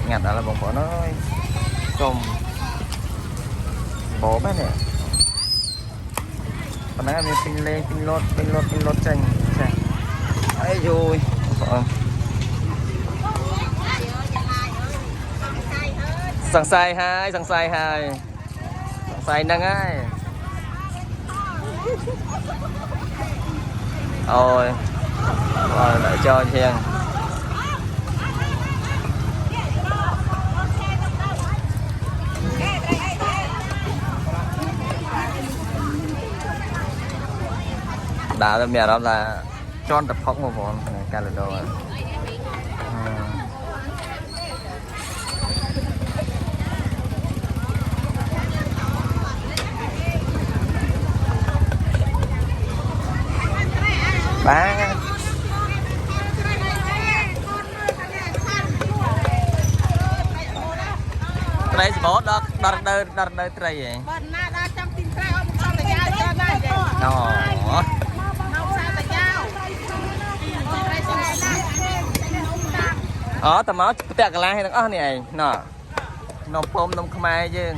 ngặt đó là bông bò nó trôm bố bé nè còn nãy mình pin lên pin lót chanh ấy rồi sẵn sai hai năng ai ôi rồi đợi cho hiền đã mẹ đó là tròn tập phóng một vòng cả là đồ ba trai bó đó đợt trai vậy tầm máu tẹt cái lá hay thằng này nọ nộp phôm nông khmai chứ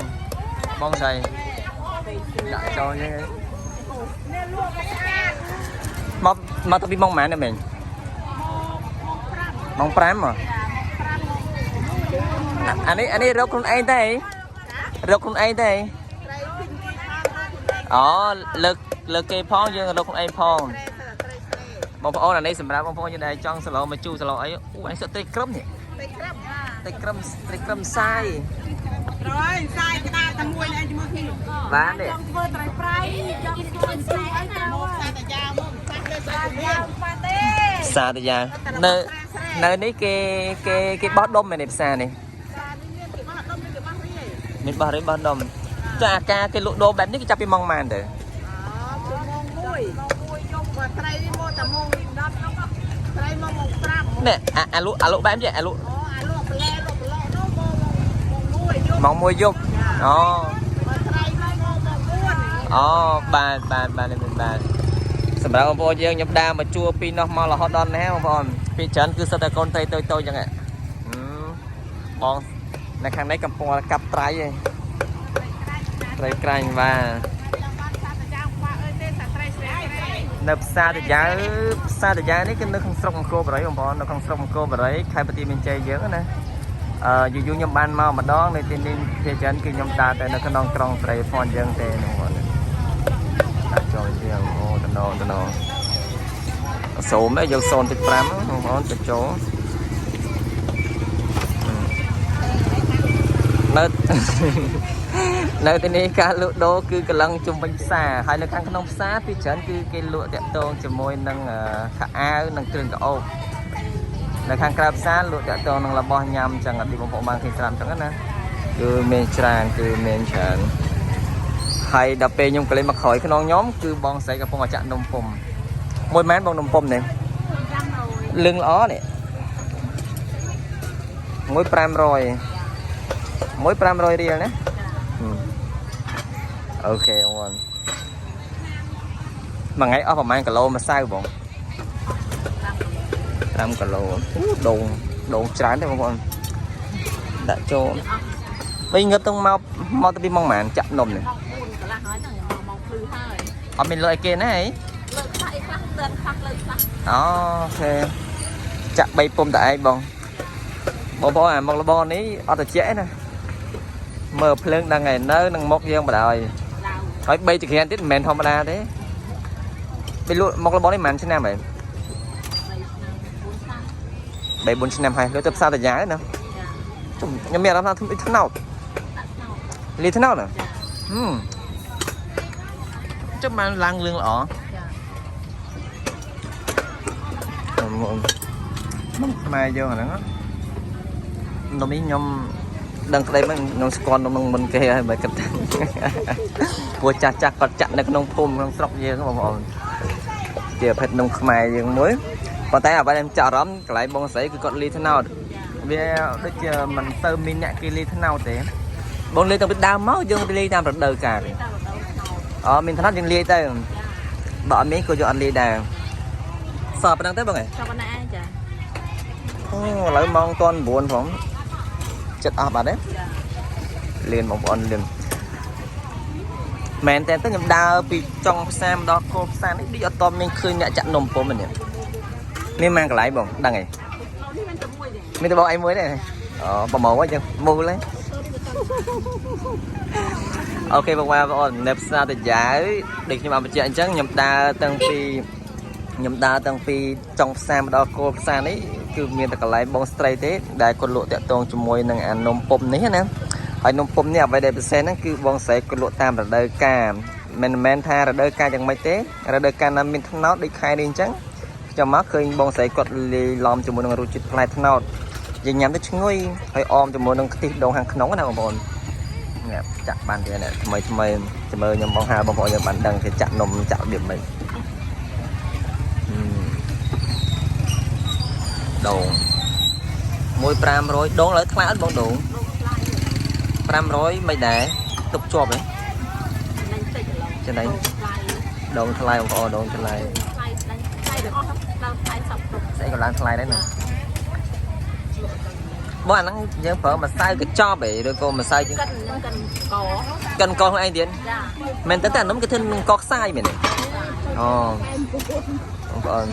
bong sầy đại cho như mà tôi bị mong mẹ này mình mong prám mà anh ấy rốt con anh đây lực cây phong dương rốt con anh phong bông phong là đây sầm ra bông phong như này trong sờ lò mà chu sờ lò ấy anh sợ tê cấm nhỉ tê cấm sai rồi sai cái ta tầm mùi này mua khi bán đi xa thì ra nơi này cái bó đom này đẹp xa này mình bảo đấy bó đom cha ca cái lỗ đô bán cái chắp cái mong màn để nè lỗ bán gì lỗ mong mua dung bàn này mình bàn sầm ra ông dương nhập đa mà chua pin nó mau là hot don nè ông pin chán cứ sao ta con tay tôi chẳng ạ bong này khang đấy cầm po cặp trái vậy trái cành và nập xa thì giá đấy cái nước không sông cô vào đấy ông nó không sông cô vào đấy khai bát mình chơi dữ nè dù nhom ban mau mà đó này tin pin chán cứ nhom ta tại nó cái non tròn trái phòn dương tê rồi tao nó số mấy giờ son thì pram không có cái chỗ nơi tên này cá lụa đô cứ cái lăng chung bánh xà hay là khăn nông xá thì chén cứ cái lụa đẹp tôn cho môi nâng khả áo nâng trường cả ô là khăn crab xá lụa đẹp tôn nâng là bò nhầm chẳng là đi một bộ mang thì làm chẳng nè cứ men tràn hay đập bê nhung cái lên mặt khỏi cái non nhóm cứ bong xảy gặp phong chặn nông phùng môi mán bong nông phùng này lưng ó này mối pram rồi đi nè ok ông mà ngay ở phòng mang cả lô mà sao bọn 5 kg đồn trái đấy bọn đã cho bây giờ tôi mau tôi đi mong màn chậm nồng này ở mình lợi kia này đó ok chặt bay pom tại bọn bò à một bò ní ở từ trễ nè mờ phơi đang ngày nơ đang móc dương mà đời hỏi bay chỉ hiện tiết mền không mà thế bay luôn một bò này màn trên nam vậy 4 năm hay nó tập sao tại giá nữa nhà mẹ làm sao thế nào lý thế nào nè chắc mà lăng lưng lọ mai vô rồi đó nó mới nhom đằng đây mình nó con mình kia hay bài cật của chặt còn chặt được nông phum nông sọc gì các bạn kia phải nông mai dương muối còn tay ở bên em chợ lắm lại bông sấy cứ còn ly thế nào vì bây giờ mình tơ min nhẹ kia ly thế nào thế bông ly tao biết đau máu dương ly nào rất đời cả mình thấy dương ly tay bỏ miếng của cho anh ly đào សបប៉ុណ្ណឹងទេបងឯង cho con nãy chả អូឥឡូវម៉ោងតន9ផងចិត្តអស់បាត់ទេលៀនបងប្អូនលៀនមែនតែទៅខ្ញុំដើរពីចុងផ្សារមកដល់គោលផ្សារនេះដូចអត់តមានឃើញអ្នកចាក់នំពុំទេនេះមានកន្លែងបងដឹងឯងមានតែបងឯងមួយទេអូប្រម៉ូអញ្ចឹងមូលទេអូខេបងប្អូននៅផ្សារតាយ៉ាវដូចខ្ញុំបានបញ្ជាក់អញ្ចឹងខ្ញុំដើរតាំងពីចុងផ្សារមកដល់គោលផ្សារនេះគឺមានតែកន្លែងបងស្ត្រីទេដែលគាត់លក់តាក់ទងជាមួយនឹងអានំពុំនេះណាហើយនំពុំនេះអ្វីដែលពិសេសហ្នឹងគឺបងស្រីគាត់លក់តាមរដូវកាលមិនមែនថារដូវកាលយ៉ាងម៉េចទេរដូវកាលណាមានថ្នោតដូចខែនេះអញ្ចឹងខ្ញុំមកឃើញបងស្រីគាត់លាយឡំជាមួយនឹងរសជាតិផ្លែថ្នោតយើងញ៉ាំទៅឈ្ងុយហើយអមជាមួយនឹងខ្ទិះដូងខាងក្នុងណាបងប្អូននេះចាក់បានទៀតនេះថ្មីចាំមើលខ្ញុំបងហៅបងប្អូនយើងបានដឹងថាចាក់នំចាក់របៀបម៉េចដូង1500ដូងឡើយថ្លៃអត់បងដូង500មិនដែរទុកជាប់ហ៎ đánh tịch rồi ចឹងដែរ lại ដូងថ្លៃបងប្អូនដូងថ្លៃ lại đánh được không đâu lại sọc tục ស្អីក៏ឡើងថ្លៃដែរណាបងអាហ្នឹងយើងប្រើម្សៅកញ្ចប់ឯងឬក៏ម្សៅយើង cân nhưng cần có កិនកខ្លួនឯងទៀត ra មែនតើអានំគេធ្វើនឹងកកខ្សាយមែនទេអូបងប្អូន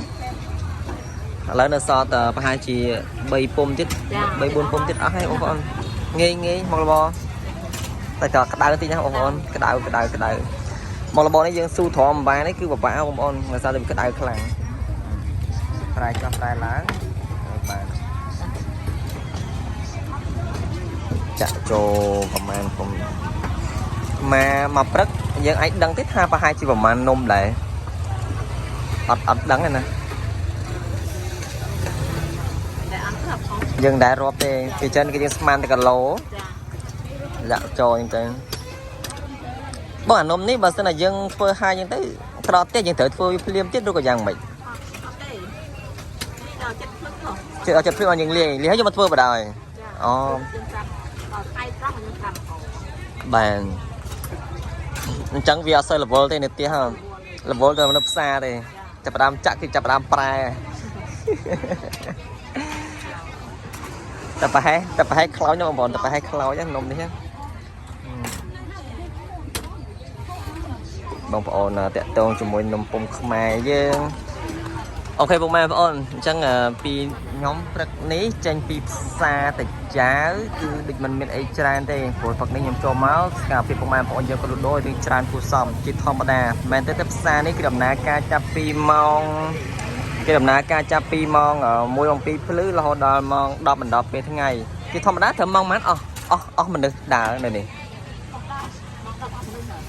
ឥឡូវនៅសល់តែប្រហែលជា3ពុំទៀត3 4ពុំទៀតអស់ហើយបងប្អូនងាយមករបរតែក៏ក្តៅតិចណាបងប្អូនក្តៅមករបរនេះយើងស៊ូទ្រាំបាននេះគឺបបាក់បងប្អូនដោយសារតែក្តៅខ្លាំងប្រែចុះប្រែឡើងបានចាក់ចូលប្រហែលពុំមកព្រឹកយើងអាចដឹងទេថាប្រហែលជាប្រហែលនំដែរអត់ដឹងទេណា để ăn hợp không យើងដែររាប់ទេពីចិនគេយើងស្មានតែគីឡូ ra ដាក់ចូលអញ្ចឹងបងអានំនេះបើសិនតែយើងធ្វើហើយអញ្ចឹងទៅក្រោតទៀតយើងត្រូវធ្វើវាភ្លាមទៀតឬក៏យ៉ាងម៉េច ok đi nào chất phức rồi ជិះឲ្យចិត្តភ្លាមឲ្យយើងលាយហើយយកមកធ្វើបណ្ដោយអូ dân trầm ở tay rất là dân trầm បានអញ្ចឹងវាអត់សូវ level ទេនៅផ្ទះហ្នឹង level ទៅនៅផ្សារទេចាប់ផ្ដើមចាក់គឺចាប់ផ្ដើមប្រែតែប្រហែលខ្លោចណាបងប្អូនតែប្រហែលខ្លោចណានំនេះណាបងប្អូនតាក់ទងជាមួយនំពុំខ្មែរយើងអូខេបងប្អូនអញ្ចឹងពីខ្ញុំព្រឹកនេះចេញពីផ្សារតាចាវគឺដូចមិនមានអីច្រើនទេព្រោះព្រឹកនេះខ្ញុំចូលមកស្កាពីបងប្អូនយើងក៏លក់ដូររឿងច្រើនគួរសមជាធម្មតាមែនទេតែផ្សារនេះគឺដំណើរការចាប់ពីម៉ោង គេដំណើរការចាប់ពីម៉ោង 1 ម៉ោង 2 ភ្លឺរហូតដល់ម៉ោង 10 បណ្ដប់ពេលថ្ងៃគេធម្មតាត្រូវម៉ោងម៉ាត់អស់មនុស្សដើរនៅនេះ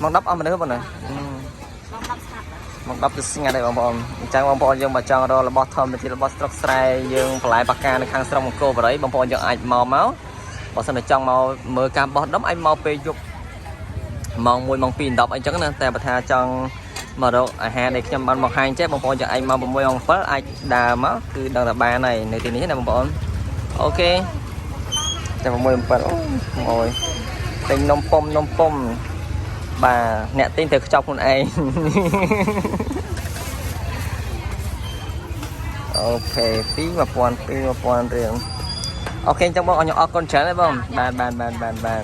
ម៉ោង 10 អស់មនុស្សបងណាម៉ោង 10 គឺស្ងាត់ហើយបងប្អូនអញ្ចឹងបងប្អូនយើងមកចង់រករបស់ធម្មជាតិរបស់ស្រុកស្រែយើងបន្លែបកានៅខាងស្រុកអង្គរបរិយបងប្អូនយើងអាចមកបើសិនតែចង់មកមើលការបោះដុំអាចមកពេលយប់ម៉ោង 1 ម៉ោង 2 10 អីចឹងណាតែបើថាចង់ មករកអាហារដែលខ្ញុំបានមកហាញចេះបងប្អូនយើងអាចមក 6 ម៉ោង 7 អាចដើរមកគឺដឹងតែបានហើយនៅទីនេះណាបងប្អូនអូខេតែ 6 ម៉ោង 7 អូយទិញនំពុំបាទអ្នកទិញត្រូវខ្ចប់ខ្លួនឯងអូខេពី1000 2000រៀលអូខេអញ្ចឹងបងអរគុណច្រើនហើយបងបាន